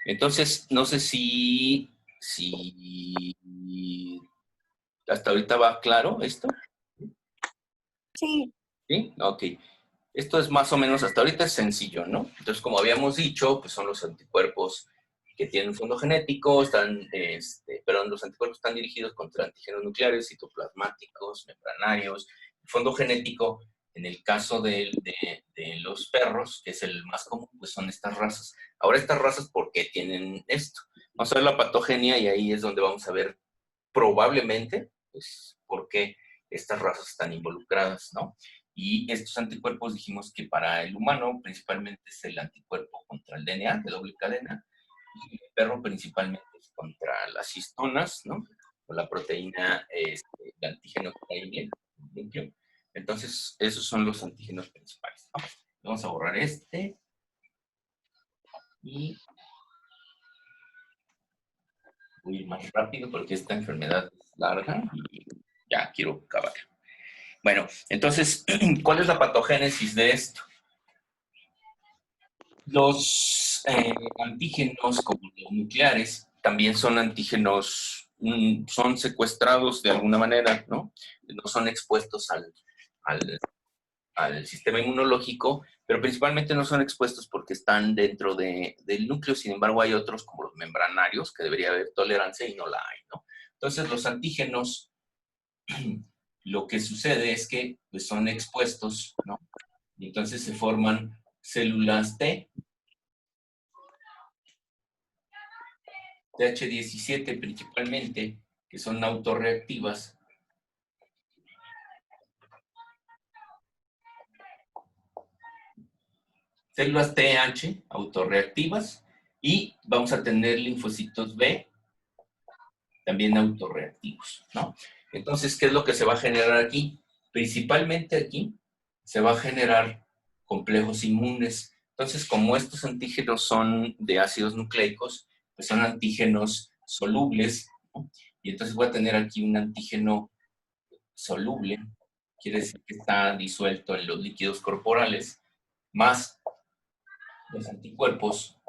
Entonces, no sé si hasta ahorita va claro esto. Sí. ¿Sí? Ok. Esto es más o menos, hasta ahorita es sencillo, ¿no? Entonces, como habíamos dicho, pues son los anticuerpos que tienen un fondo genético, perdón, los anticuerpos están dirigidos contra antígenos nucleares, citoplasmáticos, membranarios. El fondo genético, en el caso de los perros, que es el más común, pues son estas razas. Ahora, estas razas, ¿por qué tienen esto? Vamos a ver la patogenia y ahí es donde vamos a ver probablemente, pues, por qué estas razas están involucradas, ¿no? Y estos anticuerpos dijimos que para el humano principalmente es el anticuerpo contra el DNA de doble cadena, y el perro principalmente es contra las histonas, ¿no? O la proteína de antígeno cleavable, núcleo. Entonces, esos son los antígenos principales, ¿no? Vamos a borrar este y voy a ir más rápido porque esta enfermedad es larga y ya quiero acabar. Bueno, entonces, ¿cuál es la patogénesis de esto? Los antígenos, como los nucleares, también son antígenos, son secuestrados de alguna manera, ¿no? No son expuestos al, al sistema inmunológico, pero principalmente no son expuestos porque están dentro del núcleo. Sin embargo, hay otros como los membranarios, que debería haber tolerancia y no la hay, ¿no? Entonces, los antígenos, lo que sucede es que pues, son expuestos, ¿no? Y entonces se forman células T, TH17 principalmente, que son autorreactivas. Células TH autorreactivas y vamos a tener linfocitos B también autorreactivos, ¿no? Entonces, ¿qué es lo que se va a generar aquí? Principalmente aquí se va a generar complejos inmunes. Entonces, como estos antígenos son de ácidos nucleicos, pues son antígenos solubles, ¿no? Y entonces voy a tener aquí un antígeno soluble, quiere decir que está disuelto en los líquidos corporales, más los anticuerpos,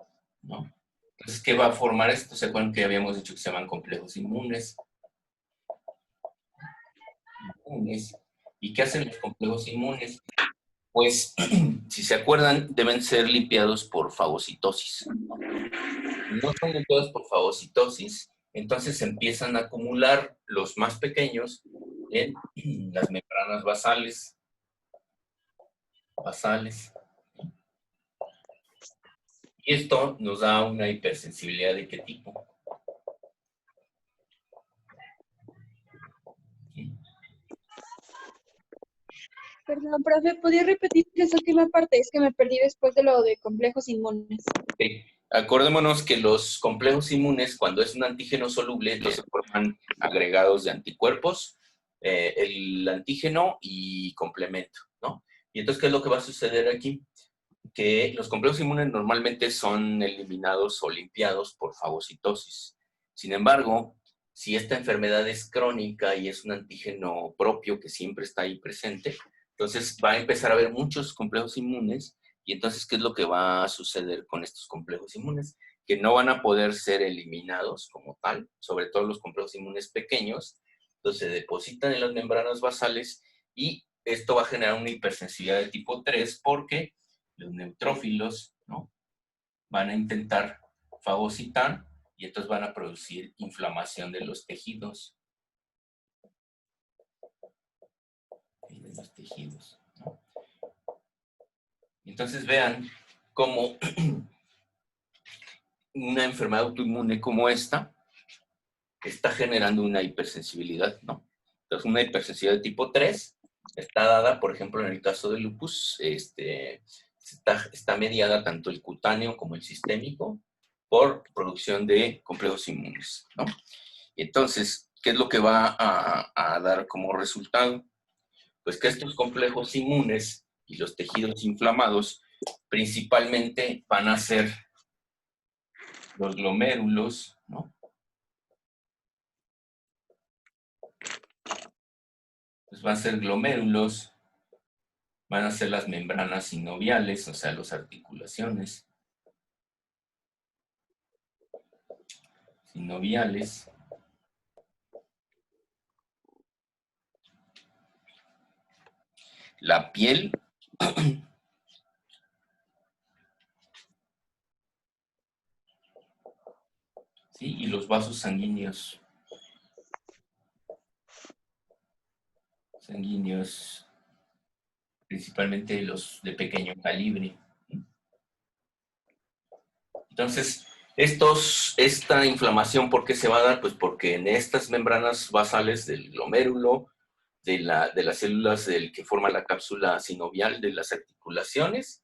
¿no? Entonces, ¿qué va a formar esto? ¿Se acuerdan que habíamos dicho que se llaman complejos inmunes? ¿Y qué hacen los complejos inmunes? Pues, si se acuerdan, deben ser limpiados por fagocitosis. No son limpiados por fagocitosis, entonces se empiezan a acumular los más pequeños en las membranas basales. Y esto nos da una hipersensibilidad de qué tipo. Perdón, profe, ¿podría repetir esa última parte? Es que me perdí después de lo de complejos inmunes. Sí. Acordémonos que los complejos inmunes, cuando es un antígeno soluble, se forman agregados de anticuerpos, el antígeno y complemento, ¿no? Y entonces, ¿qué es lo que va a suceder aquí? Que los complejos inmunes normalmente son eliminados o limpiados por fagocitosis. Sin embargo, si esta enfermedad es crónica y es un antígeno propio que siempre está ahí presente, entonces va a empezar a haber muchos complejos inmunes y entonces, ¿qué es lo que va a suceder con estos complejos inmunes? Que no van a poder ser eliminados como tal, sobre todo los complejos inmunes pequeños, entonces se depositan en las membranas basales y esto va a generar una hipersensibilidad de tipo 3 porque los neutrófilos, ¿no? Van a intentar fagocitar y entonces van a producir inflamación de los tejidos. ¿No? Entonces vean cómo una enfermedad autoinmune como esta está generando una hipersensibilidad, ¿no? Entonces una hipersensibilidad de tipo 3 está dada, por ejemplo, en el caso del lupus, está mediada tanto el cutáneo como el sistémico por producción de complejos inmunes, ¿no? Entonces, ¿qué es lo que va a dar como resultado? Pues que estos complejos inmunes y los tejidos inflamados principalmente van a ser los glomérulos, ¿no? Pues van a ser glomérulos, van a ser las membranas sinoviales, o sea, las articulaciones. sinoviales. La piel. ¿Sí? Y los vasos sanguíneos. Principalmente los de pequeño calibre. Entonces, esta inflamación, ¿por qué se va a dar? Pues porque en estas membranas basales del glomérulo, de las células que forman la cápsula sinovial de las articulaciones,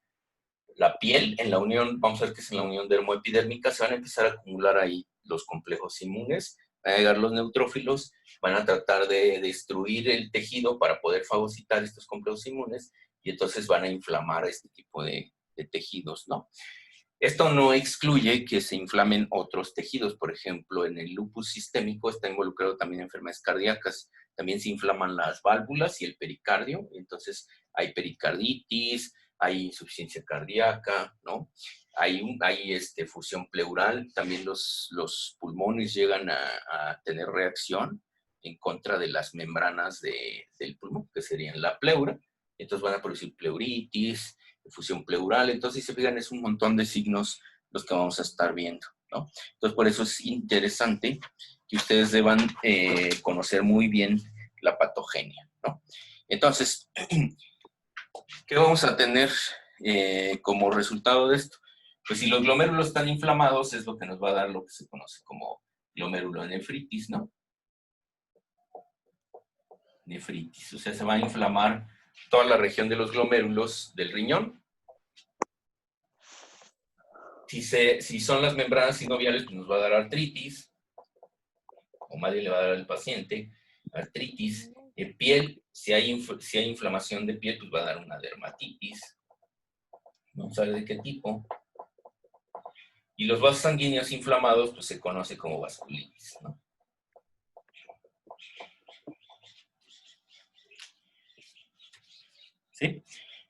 la piel, en la unión, vamos a ver que es en la unión dermoepidérmica, se van a empezar a acumular ahí los complejos inmunes, van a llegar los neutrófilos, van a tratar de destruir el tejido para poder fagocitar estos complejos inmunes y entonces van a inflamar este tipo de tejidos, ¿no? Esto no excluye que se inflamen otros tejidos. Por ejemplo, en el lupus sistémico está involucrado también enfermedades cardíacas. También se inflaman las válvulas y el pericardio. Entonces, hay pericarditis, hay insuficiencia cardíaca, ¿no? Hay fusión pleural. También los pulmones llegan a tener reacción en contra de las membranas del pulmón, que serían la pleura. Entonces van a producir pleuritis, fusión pleural. Entonces, si se fijan, es un montón de signos los que vamos a estar viendo, ¿no? Entonces, por eso es interesante que ustedes deban conocer muy bien la patogenia, ¿no? Entonces, ¿qué vamos a tener como resultado de esto? Pues si los glomérulos están inflamados, es lo que nos va a dar lo que se conoce como glomerulonefritis, ¿no? Nefritis, o sea, se va a inflamar toda la región de los glomérulos del riñón. Si son las membranas sinoviales, pues nos va a dar artritis, o más bien le va a dar al paciente artritis. Piel, si hay inflamación de piel, pues va a dar una dermatitis. No sabe de qué tipo. Y los vasos sanguíneos inflamados, pues se conoce como vasculitis, ¿no? ¿Sí?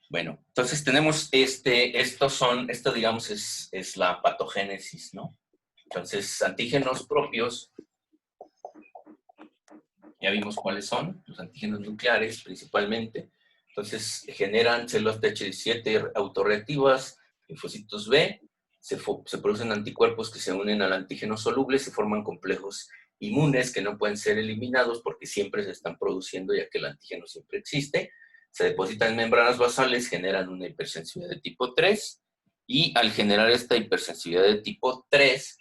Bueno, entonces tenemos esto digamos es la patogénesis, ¿no? Entonces, antígenos propios, ya vimos cuáles son, los antígenos nucleares principalmente. Entonces, generan células TH17 autorreactivas, linfocitos B, se producen anticuerpos que se unen al antígeno soluble, se forman complejos inmunes que no pueden ser eliminados porque siempre se están produciendo ya que el antígeno siempre existe. Se depositan en membranas basales, generan una hipersensibilidad de tipo 3 y al generar esta hipersensibilidad de tipo 3,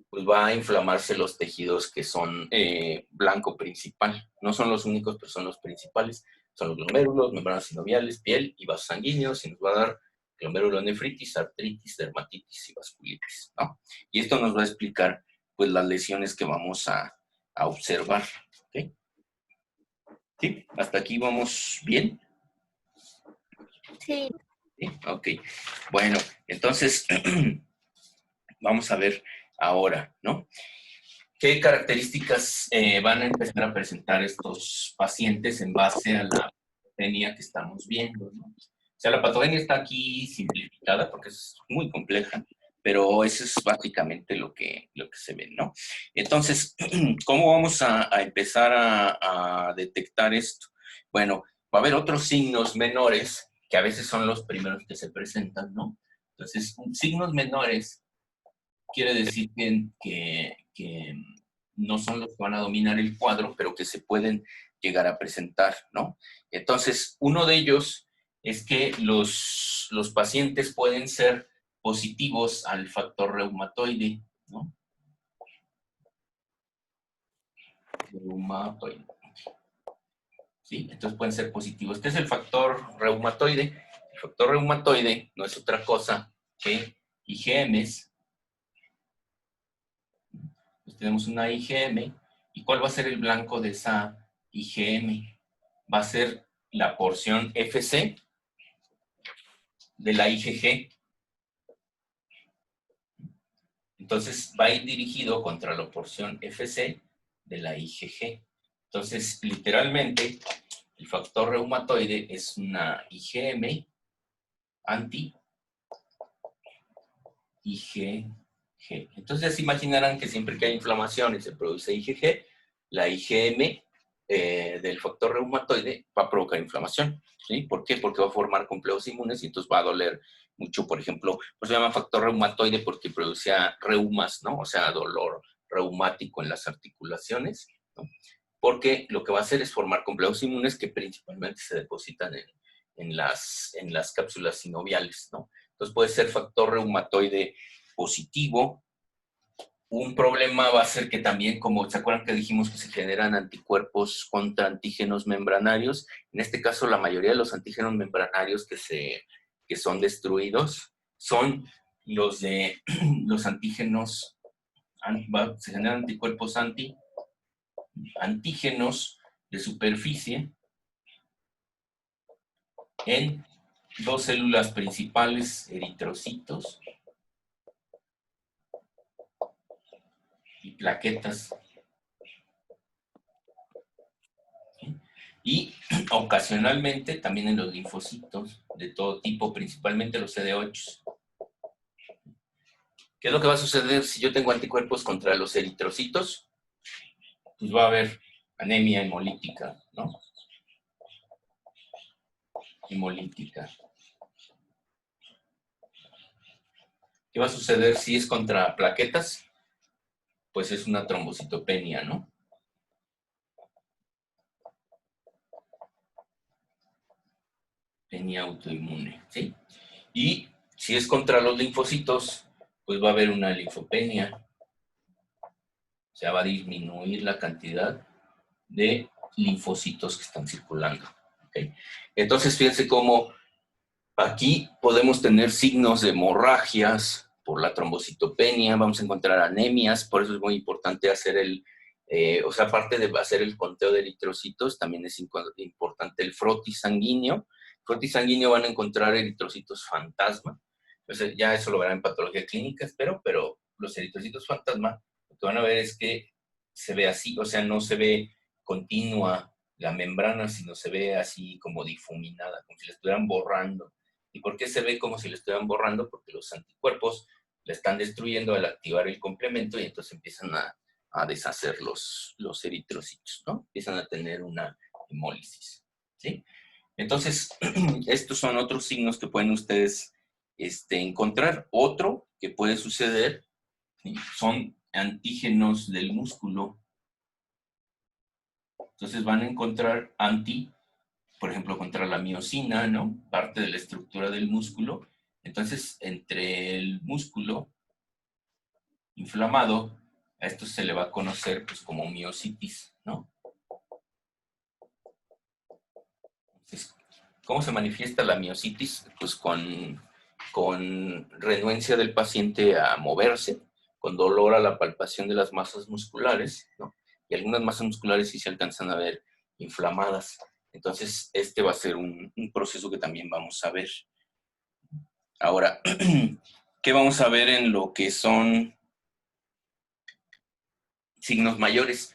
pues va a inflamarse los tejidos que son blanco principal. No son los únicos, pero son los principales. Son los glomérulos, membranas sinoviales, piel y vasos sanguíneos, y nos va a dar glomerulonefritis, artritis, dermatitis y vasculitis, ¿no? Y esto nos va a explicar, pues, las lesiones que vamos a observar, ¿ok? ¿Sí? ¿Hasta aquí vamos bien? Sí. ¿Sí? Ok. Bueno, entonces, vamos a ver ahora, ¿no? ¿Qué características van a empezar a presentar estos pacientes en base a la patogenia que estamos viendo, ¿no? O sea, la patogenia está aquí simplificada porque es muy compleja, pero eso es básicamente lo que se ve, ¿no? Entonces, ¿cómo vamos a empezar a detectar esto? Bueno, va a haber otros signos menores que a veces son los primeros que se presentan, ¿no? Entonces, signos menores quiere decir que no son los que van a dominar el cuadro, pero que se pueden llegar a presentar, ¿no? Entonces, uno de ellos es que los pacientes pueden ser positivos al factor reumatoide, ¿no? Reumatoide. ¿Sí? Entonces pueden ser positivos. ¿Qué es el factor reumatoide? El factor reumatoide no es otra cosa que IgMs. Pues tenemos una IgM. ¿Y cuál va a ser el blanco de esa IgM? Va a ser la porción Fc de la IgG. Entonces va a ir dirigido contra la porción Fc de la IgG. Entonces, literalmente, el factor reumatoide es una IgM anti-IgG. Entonces ya se imaginarán que siempre que hay inflamación y se produce IgG, la IgM del factor reumatoide va a provocar inflamación. ¿Sí? ¿Por qué? Porque va a formar complejos inmunes y entonces va a doler mucho, por ejemplo, pues se llama factor reumatoide porque producía reumas, ¿no? O sea, dolor reumático en las articulaciones, ¿no? Porque lo que va a hacer es formar complejos inmunes que principalmente se depositan en las cápsulas sinoviales, ¿no? Entonces puede ser factor reumatoide positivo. Un problema va a ser que también, como se acuerdan que dijimos que se generan anticuerpos contra antígenos membranarios, en este caso la mayoría de los antígenos membranarios que son destruidos son los de los antígenos, se generan anticuerpos antígenos de superficie en dos células principales, eritrocitos y plaquetas. Y ocasionalmente también en los linfocitos de todo tipo, principalmente los CD8. ¿Qué es lo que va a suceder si yo tengo anticuerpos contra los eritrocitos? Pues va a haber anemia hemolítica, ¿no? Hemolítica. ¿Qué va a suceder si es contra plaquetas? Pues es una trombocitopenia, ¿no? Penia autoinmune, ¿sí? Y si es contra los linfocitos, pues va a haber una linfopenia. O sea, va a disminuir la cantidad de linfocitos que están circulando. ¿Okay? Entonces, fíjense cómo aquí podemos tener signos de hemorragias por la trombocitopenia, vamos a encontrar anemias, por eso es muy importante hacer o sea, aparte de hacer el conteo de eritrocitos, también es importante el frotis sanguíneo. Frotis sanguíneo van a encontrar eritrocitos fantasma. Entonces, ya eso lo verán en patología clínica, espero, pero los eritrocitos fantasma, lo que van a ver es que se ve así, o sea, no se ve continua la membrana, sino se ve así como difuminada, como si la estuvieran borrando. ¿Y por qué se ve como si la estuvieran borrando? Porque los anticuerpos la están destruyendo al activar el complemento y entonces empiezan a deshacer los eritrocitos, ¿no? Empiezan a tener una hemólisis, ¿sí? Entonces, estos son otros signos que pueden ustedes encontrar. Otro que puede suceder son antígenos del músculo. Entonces van a encontrar por ejemplo, contra la miosina, ¿no? Parte de la estructura del músculo. Entonces, entre el músculo inflamado, a esto se le va a conocer pues, como miositis, ¿no? Entonces, ¿cómo se manifiesta la miositis? Pues con renuencia del paciente a moverse, con dolor a la palpación de las masas musculares, ¿no? Y algunas masas musculares sí se alcanzan a ver inflamadas. Entonces, este va a ser un proceso que también vamos a ver. Ahora, ¿qué vamos a ver en lo que son signos mayores?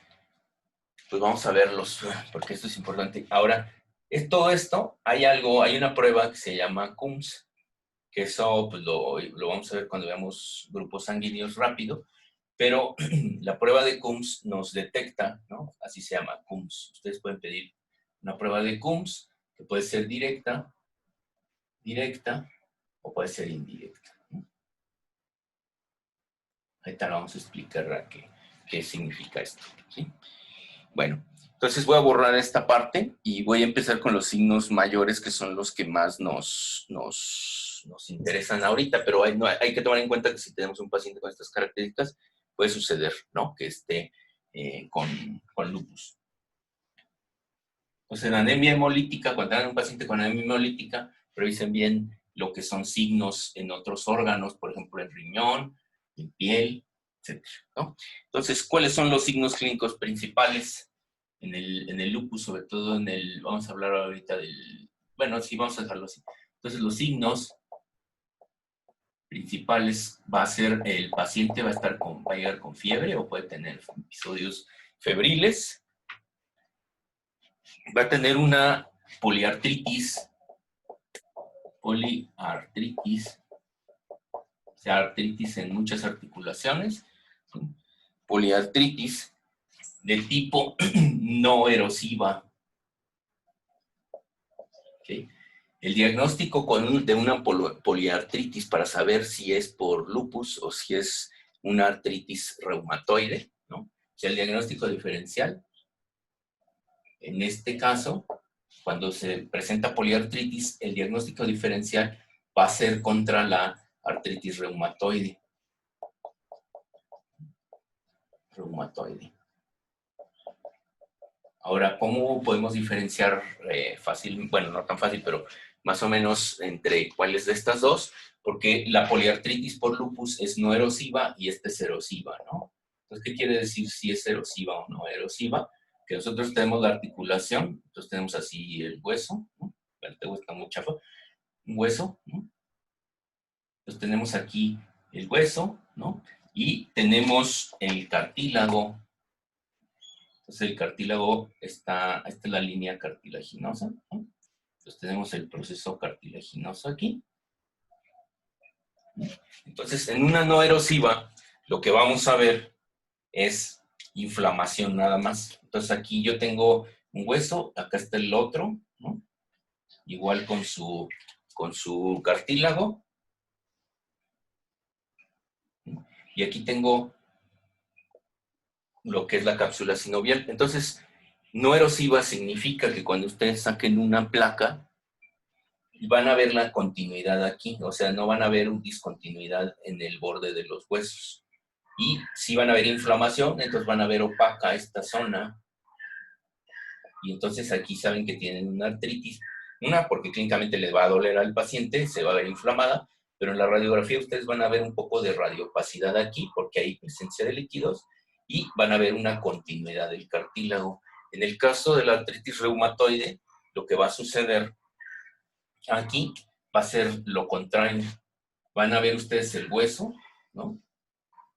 Pues vamos a verlos, porque esto es importante. Ahora, todo esto, hay una prueba que se llama CUMS, que eso pues, lo vamos a ver cuando veamos grupos sanguíneos rápido, pero la prueba de CUMS nos detecta, ¿no? Así se llama, CUMS. Ustedes pueden pedir una prueba de CUMS, que puede ser directa, o puede ser indirecta. ¿No? Ahorita vamos a explicar qué significa esto, ¿sí? Bueno, entonces voy a borrar esta parte y voy a empezar con los signos mayores que son los que más nos interesan ahorita, pero hay que tomar en cuenta que si tenemos un paciente con estas características, puede suceder, ¿no? Que esté con lupus. Entonces, en anemia hemolítica, cuando tengan un paciente con anemia hemolítica, revisen bien lo que son signos en otros órganos, por ejemplo, en riñón, en piel, etc. ¿No? Entonces, ¿cuáles son los signos clínicos principales en el lupus? Sobre todo vamos a hablar ahorita bueno, sí, vamos a dejarlo así. Entonces, los signos principales va a ser, el paciente va a llegar con fiebre o puede tener episodios febriles, va a tener una poliartritis, sea artritis en muchas articulaciones, ¿sí? Poliartritis de tipo no erosiva. ¿Okay? El diagnóstico de una poliartritis para saber si es por lupus o si es una artritis reumatoide, ¿no? O sea, el diagnóstico diferencial, en este caso, cuando se presenta poliartritis, el diagnóstico diferencial va a ser contra la artritis reumatoide. Ahora, ¿cómo podemos diferenciar fácil? Bueno, no tan fácil, pero más o menos entre cuáles de estas dos? Porque la poliartritis por lupus es no erosiva y esta es erosiva, ¿no? Entonces, ¿qué quiere decir si es erosiva o no erosiva? Que nosotros tenemos la articulación, entonces tenemos así el hueso, ¿no? El hueso está muy chafa, un hueso, ¿no? Entonces tenemos aquí el hueso, ¿no? Y tenemos el cartílago. Entonces el cartílago esta es la línea cartilaginosa, ¿no? Entonces tenemos el proceso cartilaginoso aquí. Entonces en una no erosiva, lo que vamos a ver es inflamación nada más. Entonces aquí yo tengo un hueso, acá está el otro, ¿no? Igual con su cartílago. Y aquí tengo lo que es la cápsula sinovial. Entonces, no erosiva significa que cuando ustedes saquen una placa, van a ver la continuidad aquí, o sea, no van a ver una discontinuidad en el borde de los huesos. Y si van a ver inflamación, entonces van a ver opaca esta zona. Y entonces aquí saben que tienen una artritis. Una, porque clínicamente les va a doler al paciente, se va a ver inflamada, pero en la radiografía ustedes van a ver un poco de radiopacidad aquí, porque hay presencia de líquidos, y van a ver una continuidad del cartílago. En el caso de la artritis reumatoide, lo que va a suceder aquí va a ser lo contrario. Van a ver ustedes el hueso, ¿no?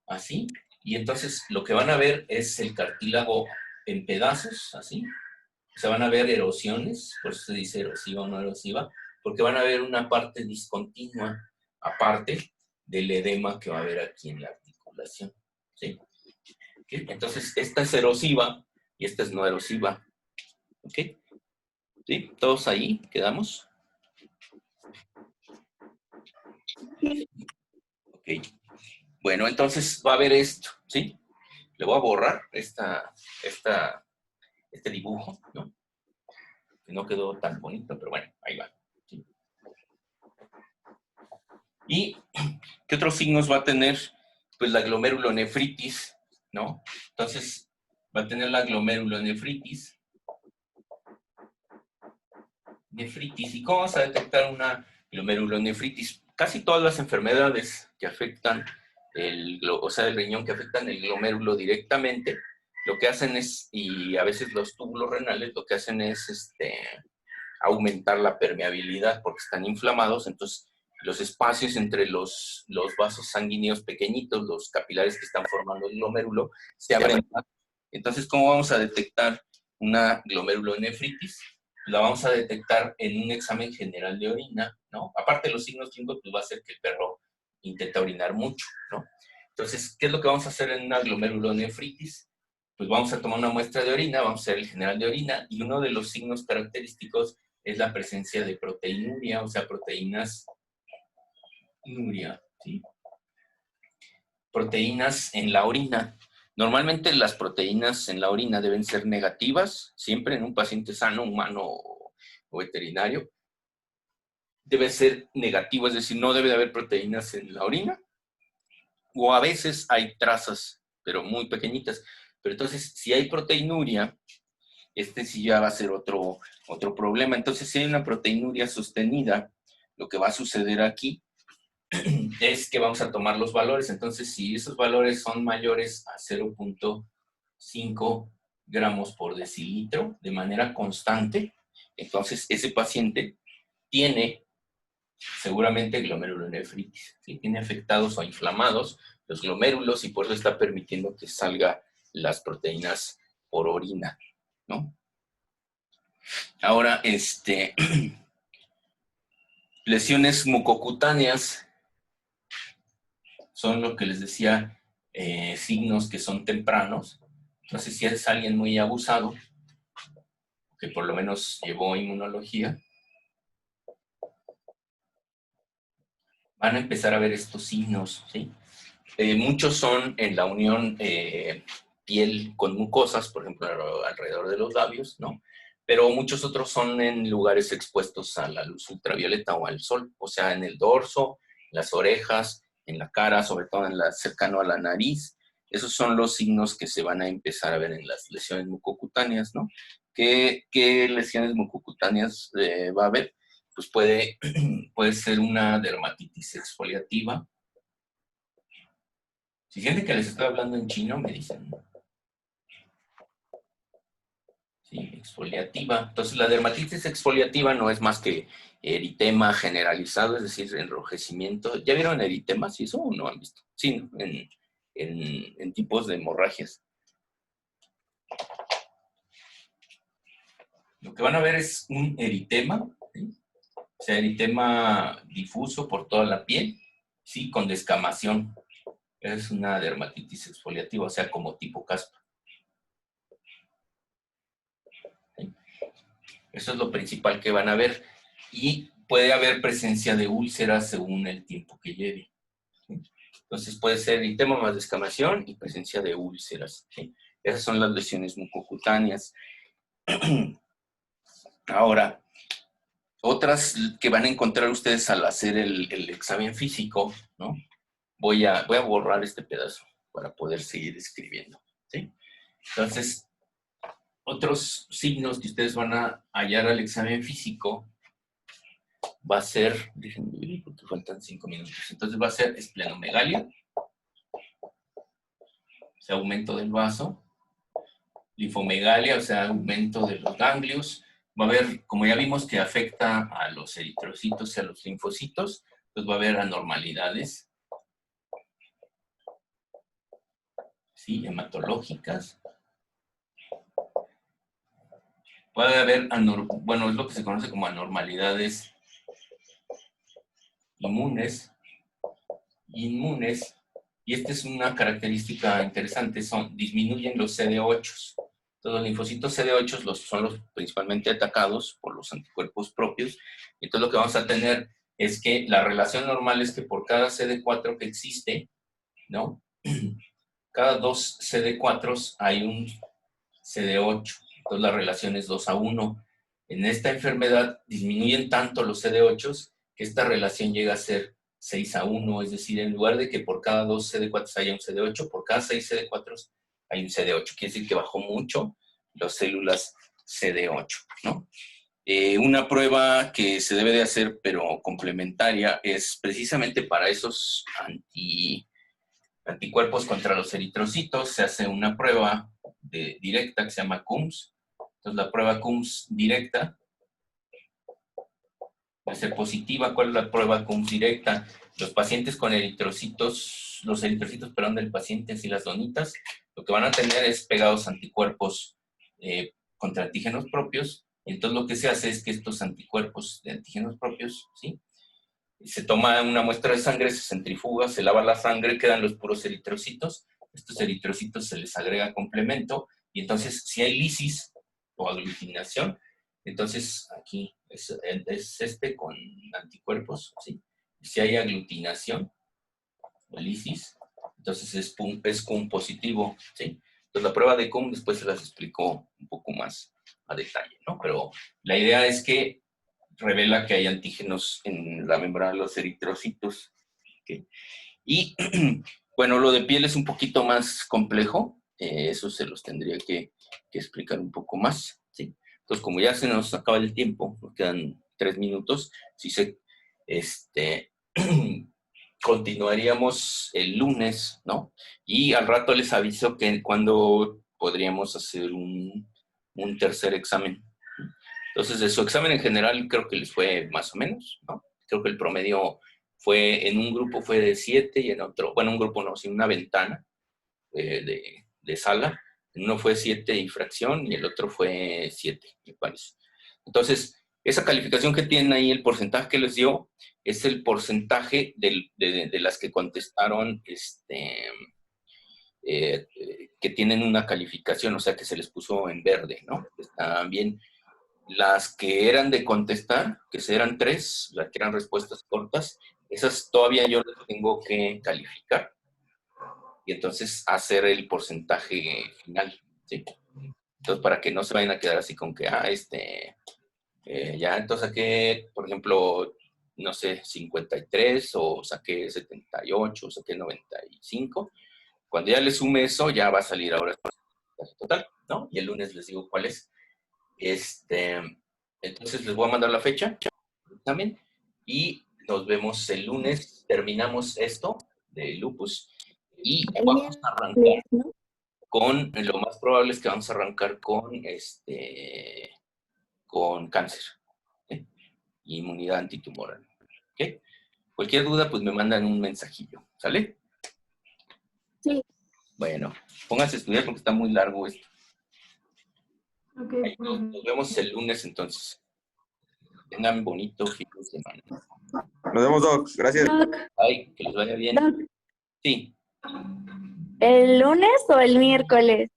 Así. Y entonces lo que van a ver es el cartílago en pedazos, así. Se van a ver erosiones, por eso se dice erosiva o no erosiva, porque van a ver una parte discontinua, aparte del edema que va a haber aquí en la articulación. ¿Sí? ¿Okay? Entonces, esta es erosiva y esta es no erosiva. ¿Ok? ¿Sí? ¿Todos ahí quedamos? Ok. Bueno, entonces va a haber esto, ¿sí? Le voy a borrar este dibujo, ¿no? Que no quedó tan bonito, pero bueno, ahí va. ¿Sí? ¿Y qué otros signos va a tener? Pues la glomerulonefritis, ¿no? Entonces, va a tener la glomerulonefritis. ¿Y cómo vamos a detectar una glomerulonefritis? Casi todas las enfermedades que afectan el riñón, que afectan el glomérulo directamente, lo que hacen es, y a veces los túbulos renales, lo que hacen es aumentar la permeabilidad porque están inflamados, entonces los espacios entre los vasos sanguíneos pequeñitos, los capilares que están formando el glomérulo, se abren. Entonces, ¿cómo vamos a detectar una glomerulonefritis? La vamos a detectar en un examen general de orina, ¿no? Aparte de los signos clínicos, pues va a ser que el perro intenta orinar mucho, ¿no? Entonces, ¿qué es lo que vamos a hacer en una glomerulonefritis? Pues vamos a tomar una muestra de orina, vamos a hacer el general de orina, y uno de los signos característicos es la presencia de proteinuria, o sea, proteínas nuria, ¿sí? Proteínas en la orina. Normalmente las proteínas en la orina deben ser negativas, siempre en un paciente sano, humano o veterinario. Debe ser negativo, es decir, no debe de haber proteínas en la orina. O a veces hay trazas, pero muy pequeñitas. Pero entonces, si hay proteinuria, sí ya va a ser otro problema. Entonces, si hay una proteinuria sostenida, lo que va a suceder aquí es que vamos a tomar los valores. Entonces, si esos valores son mayores a 0.5 gramos por decilitro de manera constante, entonces ese paciente tiene seguramente glomerulonefritis, ¿sí? Tiene afectados o inflamados los glomérulos y por eso está permitiendo que salgan las proteínas por orina, ¿no? Ahora, lesiones mucocutáneas. son lo que les decía, signos que son tempranos. Entonces, si es alguien muy abusado, que por lo menos llevó inmunología, van a empezar a ver estos signos, ¿sí? Muchos son en la unión piel con mucosas, por ejemplo, alrededor de los labios, ¿no? Pero muchos otros son en lugares expuestos a la luz ultravioleta o al sol, o sea, en el dorso, las orejas, en la cara, sobre todo cercano a la nariz. Esos son los signos que se van a empezar a ver en las lesiones mucocutáneas, ¿no? ¿Qué lesiones mucocutáneas va a haber? Pues puede ser una dermatitis exfoliativa. Si sienten que les estoy hablando en chino, me dicen. Sí, exfoliativa. Entonces, la dermatitis exfoliativa no es más que eritema generalizado, es decir, enrojecimiento. ¿Ya vieron eritema? ¿Sí eso o no han visto? Sí, ¿no? En tipos de hemorragias. Lo que van a ver es un eritema, ¿sí? O sea, eritema difuso por toda la piel, sí, con descamación. Es una dermatitis exfoliativa, o sea, como tipo caspa. ¿Sí? Eso es lo principal que van a ver. Y puede haber presencia de úlceras según el tiempo que lleve. ¿Sí? Entonces puede ser eritema más descamación y presencia de úlceras. ¿Sí? Esas son las lesiones mucocutáneas. Ahora, otras que van a encontrar ustedes al hacer el examen físico, ¿no? Voy a borrar este pedazo para poder seguir escribiendo. ¿Sí? Entonces, otros signos que ustedes van a hallar al examen físico va a ser, déjenme ver porque faltan 5 minutos, entonces va a ser esplenomegalia, o sea, aumento del vaso, linfomegalia, o sea, aumento de los ganglios, va a haber, como ya vimos que afecta a los eritrocitos y a los linfocitos, pues va a haber anormalidades, ¿sí? Hematológicas. Puede haber, bueno, es lo que se conoce como anormalidades inmunes, y esta es una característica interesante, disminuyen los CD8. Todos los linfocitos CD8 son los principalmente atacados por los anticuerpos propios. Entonces lo que vamos a tener es que la relación normal es que por cada CD4 que existe, ¿no? Cada 2 CD4 hay un CD8. Entonces la relación es 2:1. En esta enfermedad disminuyen tanto los CD8 que esta relación llega a ser 6:1, es decir, en lugar de que por cada 2 CD4 haya un CD8, por cada 6 CD4 hay un CD8. Quiere decir que bajó mucho las células CD8, ¿no? Una prueba que se debe de hacer, pero complementaria, es precisamente para esos anticuerpos contra los eritrocitos. Se hace una prueba directa que se llama CUMS. Entonces, la prueba CUMS directa va a ser positiva. ¿Cuál es la prueba CUMS directa? Los pacientes con eritrocitos, los eritrocitos, perdón, del paciente, y las donitas, lo que van a tener es pegados anticuerpos contra antígenos propios. Y entonces lo que se hace es que estos anticuerpos de antígenos propios, ¿sí? Se toma una muestra de sangre, se centrifuga, se lava la sangre, quedan los puros eritrocitos. Estos eritrocitos se les agrega complemento y entonces si hay lisis o aglutinación, entonces aquí es este con anticuerpos, ¿sí? Si hay aglutinación o lisis, entonces es cum positivo, ¿sí? Entonces la prueba de cum después se las explico un poco más a detalle, ¿no? Pero la idea es que revela que hay antígenos en la membrana de los eritrocitos. ¿Okay? Y bueno, lo de piel es un poquito más complejo, eso se los tendría que explicar un poco más. ¿Sí? Entonces, como ya se nos acaba el tiempo, nos quedan 3 minutos, si se, continuaríamos el lunes, ¿no? Y al rato les aviso que cuando podríamos hacer un tercer examen. Entonces, de su examen en general creo que les fue más o menos, ¿no? Creo que el promedio fue, en un grupo fue de 7 y en otro, bueno, un grupo no, sino una ventana de sala. En uno fue 7 y fracción y el otro fue 7, me parece. Entonces, Esa calificación que tienen ahí, el porcentaje que les dio, es el porcentaje de las que contestaron, que tienen una calificación, o sea, que se les puso en verde, ¿no? Están bien. Las que eran de contestar, que eran 3, las que eran respuestas cortas, esas todavía yo las tengo que calificar. Y entonces hacer el porcentaje final, ¿sí? Entonces, para que no se vayan a quedar así con que, ya, entonces saqué, por ejemplo, no sé, 53 o saqué 78 o saqué 95. Cuando ya le sume eso, ya va a salir ahora el porcentaje total, ¿no? Y el lunes les digo cuál es. Entonces les voy a mandar la fecha también y nos vemos el lunes. Terminamos esto de lupus y El vamos a arrancar miércoles, ¿no? con, lo más probable es que vamos a arrancar con cáncer, ¿sí? Inmunidad antitumoral, ¿ok? Cualquier duda, pues me mandan un mensajillo, ¿sale? Sí. Bueno, pónganse a estudiar porque está muy largo esto. Ok, Ahí nos vemos el lunes entonces. Tengan bonito fin de semana. Nos vemos, Doc. Gracias. Doc, Ay, que les vaya bien. Doc, Sí, ¿el lunes o el miércoles?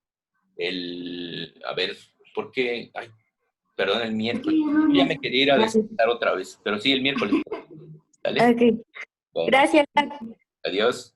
a ver, ¿por qué? Ay, perdón, el miércoles. Yo ya me quería ir a descansar otra vez, pero sí, el miércoles. ¿Sale? Ok, Bueno, gracias, Doc. adiós.